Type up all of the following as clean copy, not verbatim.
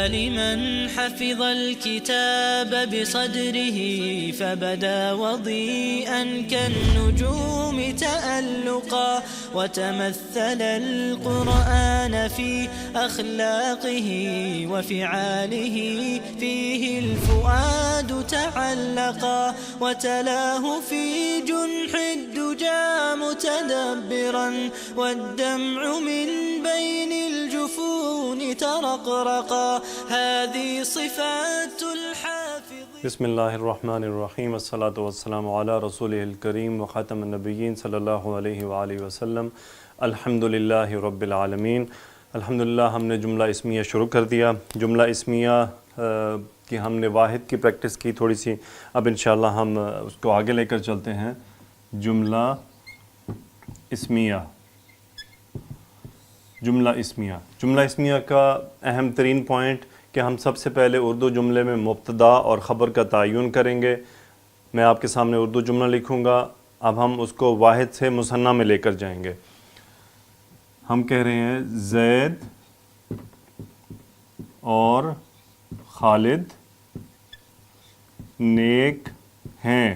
لمن حفظ الكتاب بصدره فبدا وضيئا كالنجوم تألقا وتمثل القرآن في أخلاقه وفعاله فيه الفؤاد تعلقا وتلاه في جنح الدجى متدبرا والدمع من بين الجفون ترقرقا هذه صفات الحافظ. بسم اللہ الرحمن الرحیم، والصلاة والسلام علی رسولہ الکریم وخاتم النبیین صلی اللہ علیہ وآلہ وسلم. الحمدللہ رب العالمین. الحمدللہ ہم نے جملہ اسمیہ شروع کر دیا. جملہ اسمیہ کی ہم نے واحد کی پریکٹس کی تھوڑی سی. اب انشاءاللہ ہم اس کو آگے لے کر چلتے ہیں. جملہ اسمیہ. جملہ اسمیہ. جملہ اسمیہ کا اہم ترین پوائنٹ کہ ہم سب سے پہلے اردو جملے میں مبتدا اور خبر کا تعین کریں گے. میں آپ کے سامنے اردو جملہ لکھوں گا. اب ہم اس کو واحد سے مثنیٰ میں لے کر جائیں گے. ہم کہہ رہے ہیں زید اور خالد نیک ہیں.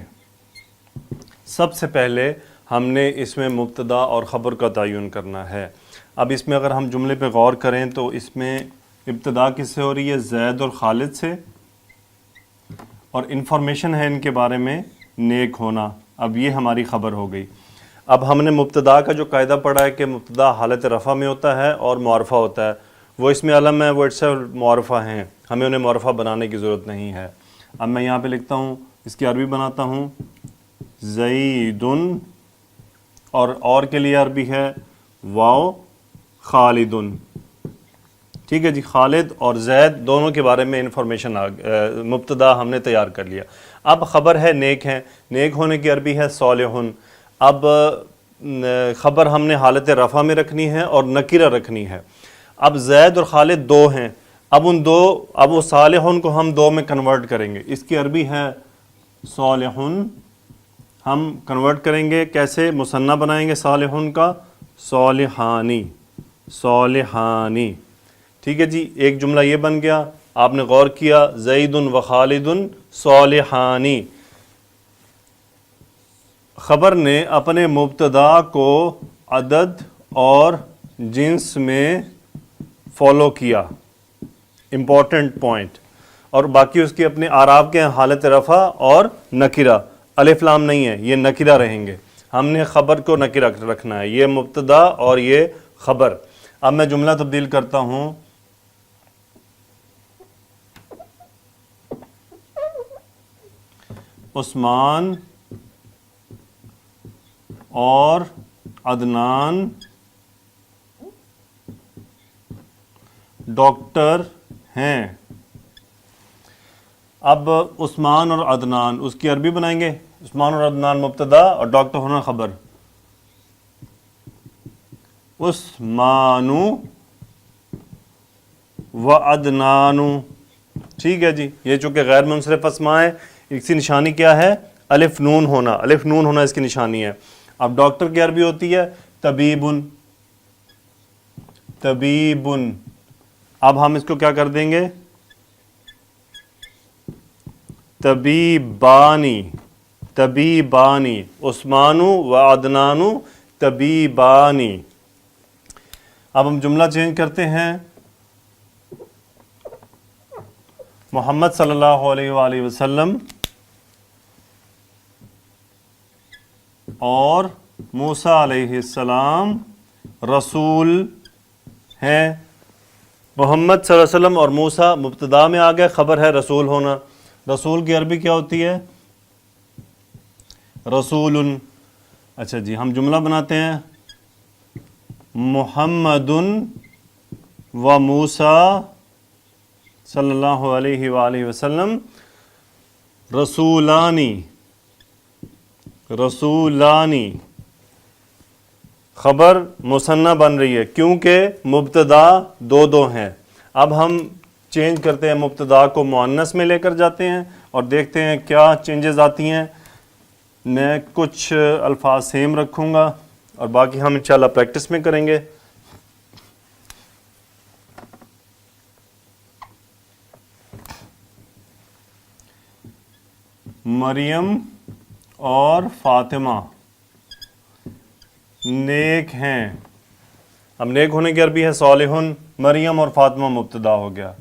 سب سے پہلے ہم نے اس میں مبتدا اور خبر کا تعین کرنا ہے. اب اس میں اگر ہم جملے پہ غور کریں تو اس میں ابتدا کس سے ہو رہی ہے؟ زید اور خالد سے، اور انفارمیشن ہے ان کے بارے میں نیک ہونا. اب یہ ہماری خبر ہو گئی. اب ہم نے مبتدا کا جو قاعدہ پڑھا ہے کہ مبتدا حالت رفع میں ہوتا ہے اور معرفہ ہوتا ہے. وہ اس میں علم ہے، وہ معرفہ ہیں، ہمیں انہیں معرفہ بنانے کی ضرورت نہیں ہے. اب میں یہاں پہ لکھتا ہوں، اس کی عربی بناتا ہوں زیدن، اور کے لیے عربی ہے واو خالدن. ٹھیک ہے جی. خالد اور زید دونوں کے بارے میں انفارمیشن مبتدا ہم نے تیار کر لیا. اب خبر ہے نیک ہیں. نیک ہونے کی عربی ہے صالحن. اب خبر ہم نے حالت رفع میں رکھنی ہے اور نکرہ رکھنی ہے. اب زید اور خالد دو ہیں. اب وہ صالحن کو ہم دو میں کنورٹ کریں گے. اس کی عربی ہے صالحن. ہم کنورٹ کریں گے کیسے؟ مثنیٰ بنائیں گے صالحن کا، صالحانی. صالحانی. ٹھیک ہے جی. ایک جملہ یہ بن گیا. آپ نے غور کیا، زید و خالد صالحانی. خبر نے اپنے مبتدا کو عدد اور جنس میں فالو کیا. Important point. اور باقی اس کی اپنے اعراب کے حالت رفع اور نکرہ. الف لام نہیں ہے، یہ نکرہ رہیں گے. ہم نے خبر کو نکرہ رکھنا ہے. یہ مبتدا اور یہ خبر. اب میں جملہ تبدیل کرتا ہوں. عثمان اور عدنان ڈاکٹر ہیں. اب عثمان اور عدنان، اس کی عربی بنائیں گے. عثمان اور عدنان مبتدا اور ڈاکٹر ہونا خبر. عثمانو و عدنانو. ٹھیک ہے جی. یہ چونکہ غیر منصرف اسماء ہے، اس کی نشانی کیا ہے؟ الف نون ہونا. الف نون ہونا اس کی نشانی ہے. اب ڈاکٹر کی عربی ہوتی ہے طبیبن. طبیبن. اب ہم اس کو کیا کر دیں گے؟ طبیبانی. طبیبانی. عثمانو و عدنانو طبیبانی. اب ہم جملہ چینج کرتے ہیں. محمد صلی اللہ علیہ وآلہ وسلم اور موسیٰ علیہ السلام رسول ہیں. محمد صلی اللہ علیہ وسلم اور موسیٰ مبتدا میں آ گئے. خبر ہے رسول ہونا. رسول کی عربی کیا ہوتی ہے؟ رسول. اچھا جی. ہم جملہ بناتے ہیں محمد و موسیٰ صلی اللہ علیہ وآلہ وسلم رسولانی. رسولانی. خبر مثنیٰ بن رہی ہے کیونکہ مبتدا دو ہیں. اب ہم چینج کرتے ہیں، مبتدا کو مؤنث میں لے کر جاتے ہیں اور دیکھتے ہیں کیا چینجز آتی ہیں. میں کچھ الفاظ سیم رکھوں گا اور باقی ہم انشاءاللہ پریکٹس میں کریں گے. مریم اور فاطمہ نیک ہیں. اب نیک ہونے کی عربی ہے صالحن. مریم اور فاطمہ مبتدا ہو گیا.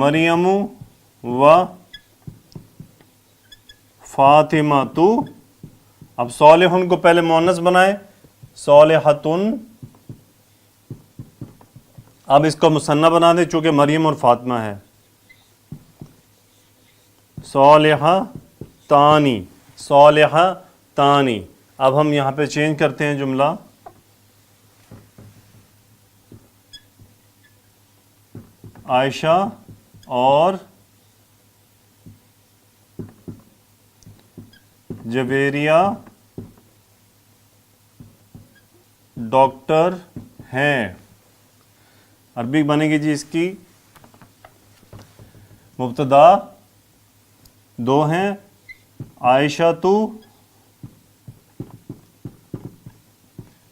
مریم و فاطمہ تو. اب صالحن کو پہلے مؤنث بنائے صالحتن. اب اس کو مثنیٰ بنا دیں چونکہ مریم اور فاطمہ ہے. صالحہ تانی. صالحہ تانی. اب ہم یہاں پہ چینج کرتے ہیں جملہ. عائشہ اور جویریہ ڈاکٹر ہیں. عربی بنے گی جی اس کی مبتدا دو ہیں عائشہ تو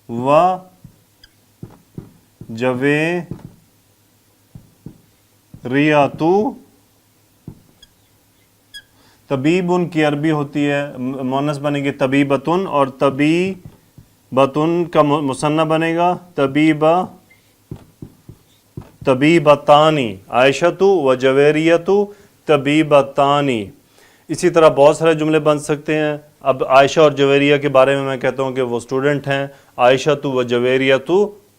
و جویریہ. طبیب ان کی عربی ہوتی ہے مؤنث بنے گی طبیبتن اور طبیبتن کا مثنیٰ بنے گا طبیبتانی. عائشہ و جویریہ طبیبتانی. اسی طرح بہت سارے جملے بن سکتے ہیں. اب عائشہ اور جویریہ کے بارے میں کہتا ہوں کہ وہ اسٹوڈنٹ ہیں. عائشہ و جویریہ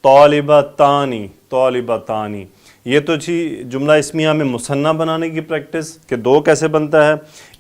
طالبتانی. طالبتانی. یہ تو جی جملہ اسمیہ میں مثنیٰ بنانے کی پریکٹس کہ دو کیسے بنتا ہے.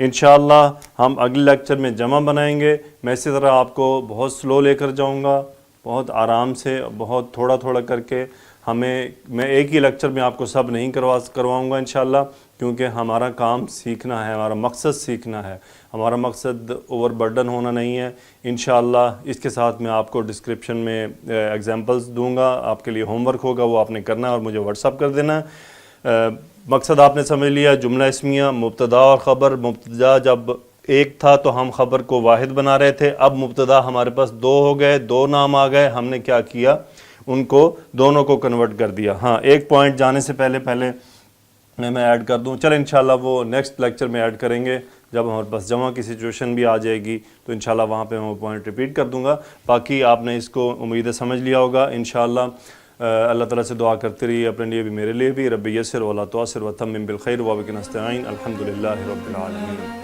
انشاءاللہ ہم اگلے لیکچر میں جمع بنائیں گے. میں اسی طرح آپ کو بہت سلو لے کر جاؤں گا, بہت آرام سے, بہت تھوڑا تھوڑا کر کے. میں ایک ہی لیکچر میں آپ کو سب نہیں کرواؤں گا انشاءاللہ, کیونکہ ہمارا کام سیکھنا ہے, ہمارا مقصد سیکھنا ہے. ہمارا مقصد اوور برڈن ہونا نہیں ہے. انشاءاللہ اس کے ساتھ میں آپ کو ڈسکرپشن میں ایگزامپلز دوں گا, آپ کے لیے ہوم ورک ہوگا, وہ آپ نے کرنا ہے اور مجھے واٹس اپ کر دینا ہے. مقصد آپ نے سمجھ لیا. جملہ اسمیہ مبتدا اور خبر. مبتدا جب ایک تھا تو ہم خبر کو واحد بنا رہے تھے. اب مبتدا ہمارے پاس دو ہو گئے, دو نام آ گئے. ہم نے کیا کیا, ان کو دونوں کو کنورٹ کر دیا. ہاں ایک پوائنٹ جانے سے پہلے میں ایڈ کر دوں. چلیں انشاءاللہ وہ نیکسٹ لیکچر میں ایڈ کریں گے جب ہمارے پاس جمع کی سچویشن بھی آ جائے گی, تو انشاءاللہ وہاں پہ میں وہ پوائنٹ ریپیٹ کر دوں گا. باقی آپ نے اس کو امید ہے سمجھ لیا ہوگا انشاءاللہ. اللہ تعالیٰ سے دعا کرتے رہیے اپنے لیے بھی میرے لیے بھی. رب یسر ولا تعسر وتمم بالخیر وبک نستعین. الحمدللہ رب العالمین.